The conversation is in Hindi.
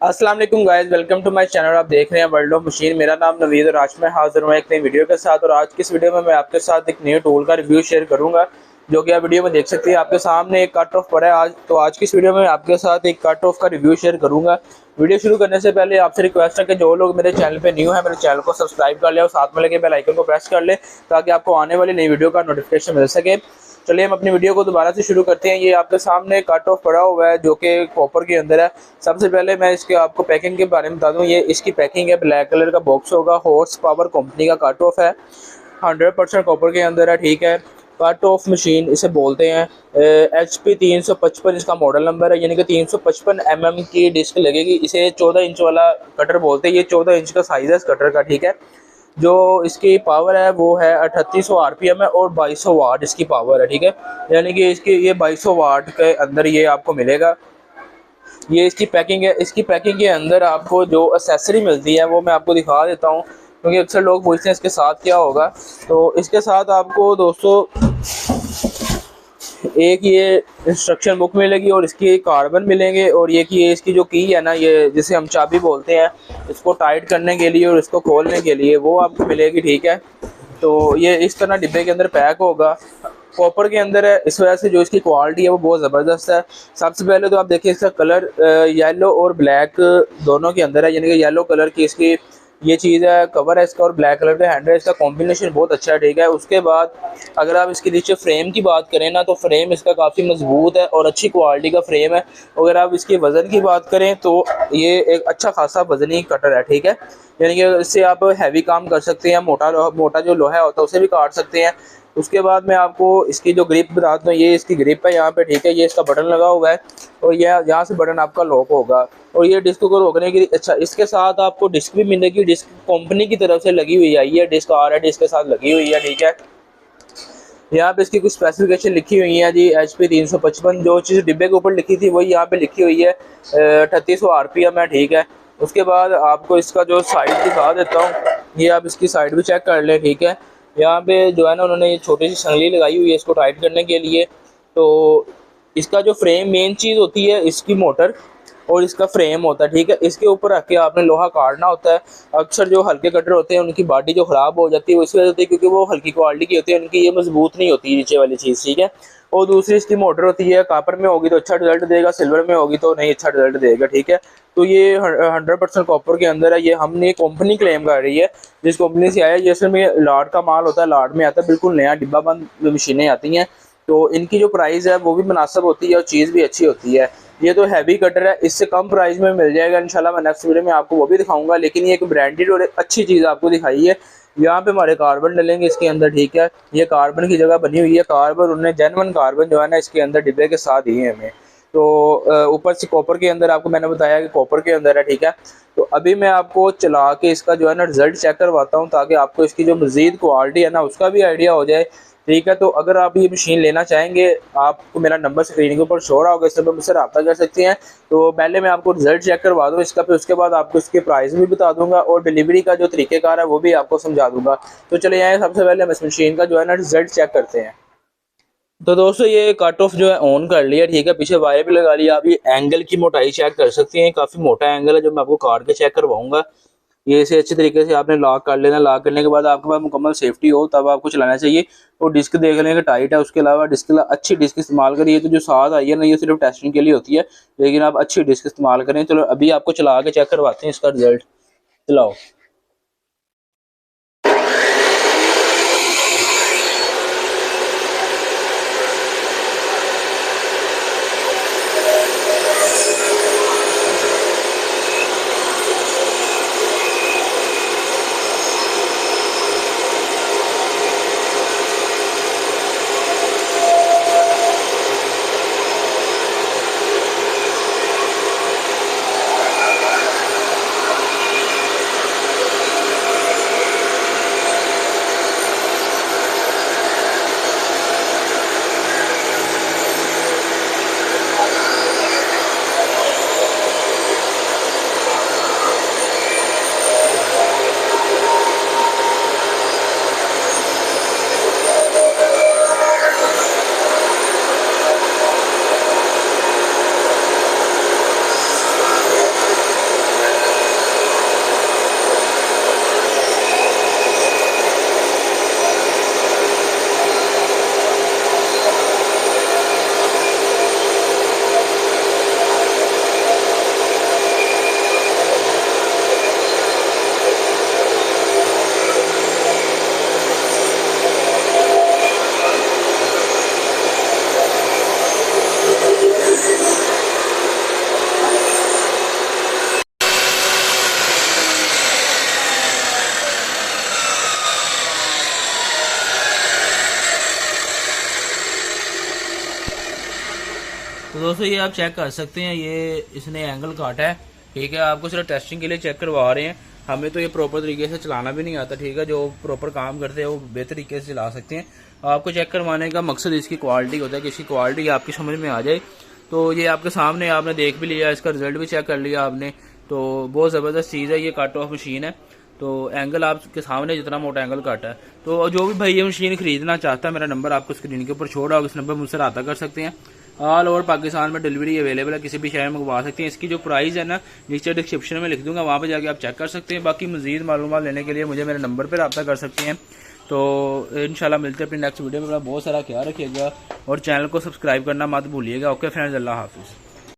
अस्सलाम वालेकुम guys, welcome to my channel. आप देख रहे हैं वर्ल्ड ऑफ मशीन। मेरा नाम नवीद और आज मैं हाजिर हूँ एक नई वीडियो के साथ। और आज की इस वीडियो में मैं आपके साथ एक न्यू टूल का रिव्यू शेयर करूंगा, जो कि आप वीडियो में देख सकते हैं। आपके सामने एक कट ऑफ पड़ा है आज की इस वीडियो में आपके साथ एक कट ऑफ का रिव्यू शेयर करूंगा। वीडियो शुरू करने से पहले आपसे रिक्वेस्ट है कि जो लोग मेरे चैनल पे न्यू है मेरे चैनल को सब्सक्राइब कर ले और साथ में लगे बेल आइकन को प्रेस कर ले, ताकि आपको आने वाली नई वीडियो का नोटिफिकेशन मिल सके। चलिए हम अपनी वीडियो को दोबारा से शुरू करते हैं। ये आपके सामने कट ऑफ पड़ा हुआ है जो कि कॉपर के अंदर है। सबसे पहले मैं इसके आपको पैकिंग के बारे में बता दूं। ये इसकी पैकिंग है, ब्लैक कलर का बॉक्स होगा, हॉर्स पावर कंपनी का कट ऑफ है, 100% कॉपर के अंदर है। ठीक है, कट ऑफ मशीन इसे बोलते हैं। HP 355 इसका मॉडल नंबर है, यानी कि 355 mm की डिस्क लगेगी। इसे 14 इंच वाला कटर बोलते हैं। ये 14 इंच का साइज है इस कटर का। ठीक है, जो इसकी पावर है वो है 3800 RPM है और 2200 वाट इसकी पावर है। ठीक है, यानी कि इसकी ये 2200 वाट के अंदर ये आपको मिलेगा। ये इसकी पैकिंग है। इसकी पैकिंग के अंदर आपको जो एसेसरी मिलती है वो मैं आपको दिखा देता हूँ, क्योंकि अक्सर लोग पूछते हैं इसके साथ क्या होगा। तो इसके साथ आपको दोस्तों एक ये इंस्ट्रक्शन बुक मिलेगी और इसकी कार्बन मिलेंगे, और ये कि ये इसकी जो की है ना, ये जिसे हम चाबी बोलते हैं, इसको टाइट करने के लिए और इसको खोलने के लिए वो आपको मिलेगी। ठीक है, तो ये इस तरह डिब्बे के अंदर पैक होगा, कॉपर के अंदर है। इस वजह से जो इसकी क्वालिटी है वो बहुत ज़बरदस्त है। सबसे पहले तो आप देखिए इसका कलर येलो और ब्लैक दोनों के अंदर है, यानी कि येलो कलर की इसकी ये चीज़ है, कवर है इसका, और ब्लैक कलर का हैंडल है। इसका कॉम्बिनेशन बहुत अच्छा है। ठीक है, उसके बाद अगर आप इसके नीचे फ्रेम की बात करें ना, तो फ्रेम इसका काफ़ी मजबूत है और अच्छी क्वालिटी का फ्रेम है। अगर आप इसके वज़न की बात करें तो ये एक अच्छा खासा वजनी कटर है। ठीक है, यानी कि इससे आप हैवी काम कर सकते हैं, मोटा जो लोहा होता है उसे भी काट सकते हैं। उसके बाद मैं आपको इसकी जो ग्रिप बता दूँ, ये इसकी ग्रिप है यहाँ पे। ठीक है, ये इसका बटन लगा हुआ है और ये यहाँ से बटन आपका लॉक होगा, और ये डिस्क को रोकने के लिए अच्छा इसके साथ आपको डिस्क भी मिलेगी। डिस्क कंपनी की तरफ से लगी हुई है, ये डिस्क RD डिस्क के साथ लगी हुई है। ठीक है, यहाँ पे इसकी कुछ स्पेसिफिकेशन लिखी हुई है जी। HP 355 जो चीज़ डिब्बे के ऊपर लिखी थी वही यहाँ पे लिखी हुई है, 3800 RPM है। ठीक है, उसके बाद आपको इसका जो साइड दिखा देता हूँ, ये आप इसकी साइड भी चेक कर लें। ठीक है, यहाँ पे जो है ना उन्होंने ये छोटी सी संगली लगाई हुई है इसको टाइट करने के लिए। तो इसका जो फ्रेम मेन चीज़ होती है इसकी मोटर और इसका फ्रेम होता है। ठीक है, इसके ऊपर रख के आपने लोहा काटना होता है। अक्सर जो हल्के कटर होते हैं उनकी बॉडी जो ख़राब हो जाती है वो इस वजह से होती है क्योंकि वो हल्की क्वालिटी की होती है, उनकी ये मजबूत नहीं होती नीचे वाली चीज़। ठीक है, और दूसरी इसकी मोटर होती है, कॉपर में होगी तो अच्छा रिजल्ट देगा, सिल्वर में होगी तो नहीं अच्छा रिजल्ट देगा। ठीक है, तो ये 100% कॉपर के अंदर है। ये हमने कंपनी क्लेम कर रही है, जिस कंपनी से आया है। जैसे में लाट का माल होता है, लाट में आता है, बिल्कुल नया डिब्बा बंद मशीनें आती हैं, तो इनकी जो प्राइस है वो भी मुनासिब होती है और चीज़ भी अच्छी होती है। ये तो हैवी कटर है, इससे कम प्राइस में मिल जाएगा इंशाल्लाह। मैं नेक्स्ट वीडियो में आपको वो भी दिखाऊंगा, लेकिन ये एक ब्रांडेड और एक अच्छी चीज़ आपको दिखाई है। यहाँ पे हमारे कार्बन डलेंगे इसके अंदर। ठीक है, ये कार्बन की जगह बनी हुई है। कार्बन उन्होंने जेन्युइन कार्बन जो है ना इसके अंदर डिब्बे के साथ दिए हमें। तो ऊपर से कॉपर के अंदर आपको मैंने बताया कि कॉपर के अंदर है। ठीक है, तो अभी मैं आपको चला के इसका जो है ना रिजल्ट चेक करवाता हूँ, ताकि आपको इसकी जो मज़ीद क्वालिटी है ना उसका भी आइडिया हो जाए। ठीक है, तो अगर आप ये मशीन लेना चाहेंगे, आपको मेरा नंबर स्क्रीन के ऊपर शो रहा होगा, इस नंबर मुझसे रब्ता कर सकते हैं। तो पहले मैं आपको रिजल्ट चेक करवा दूँ इसका, फिर उसके बाद आपको इसके प्राइस भी बता दूंगा और डिलीवरी का जो तरीक़ेकार है वो भी आपको समझा दूंगा। तो चले आए, सबसे पहले हम इस मशीन का जो है ना रिजल्ट चेक करते हैं। तो दोस्तों ये कट ऑफ जो है ऑन कर लिया। ठीक है, पीछे वायर भी लगा लिया। आप ये एंगल की मोटाई चेक कर सकते हैं, काफ़ी मोटा एंगल है जो मैं आपको काट के चेक करवाऊंगा। ये इसे अच्छे तरीके से आपने लॉक कर लेना। लॉक करने के बाद आपके पास मुकम्मल सेफ्टी हो तब आपको चलाना चाहिए। और डिस्क देख लें कि टाइट है। उसके अलावा डिस्क अच्छी डिस्क इस्तेमाल करिए। तो जो साथ आई है ना ये सिर्फ टेस्टिंग के लिए होती है, लेकिन आप अच्छी डिस्क इस्तेमाल करें। चलो अभी आपको चला के चेक करवाते हैं इसका रिजल्ट। चलाओ। दोस्तों ये आप चेक कर सकते हैं, ये इसने एंगल काटा है, ठीक है। आपको सिर्फ टेस्टिंग के लिए चेक करवा रहे हैं, हमें तो ये प्रॉपर तरीके से चलाना भी नहीं आता, ठीक है। जो प्रॉपर काम करते हैं वो बेहतर तरीके से चला सकते हैं। आपको चेक करवाने का मकसद इसकी क्वालिटी होता है कि इसकी क्वालिटी आपकी समझ में आ जाए। तो ये आपके सामने आपने देख भी लिया, इसका रिजल्ट भी चेक कर लिया आपने। तो बहुत ज़बरदस्त चीज़ है, ये कट ऑफ मशीन है। तो एंगल आपके सामने जितना मोटा एंगल काटा है। तो जो भी भाई ये मशीन खरीदना चाहता है, मेरा नंबर आपको स्क्रीन के ऊपर छोड़ा होगा, इस नंबर मुझसे रब्ता कर सकते हैं। ऑल ओवर पाकिस्तान में डिलीवरी अवेलेबल है, किसी भी शहर में मंगवा सकते हैं। इसकी जो प्राइस है ना, नीचे डिस्क्रिप्शन में लिख दूंगा, वहाँ पे जाके आप चेक कर सकते हैं। बाकी मजीद मालूमात लेने के लिए मुझे मेरे नंबर पर रब्ता कर सकते हैं। तो इंशाल्लाह मिलते हैं अपनी नेक्स्ट वीडियो में। बहुत सारा ख्याल रखिएगा और चैनल को सब्सक्राइब करना मत भूलिएगा। ओके फ्रेंड्स, अल्लाह हाफिज़।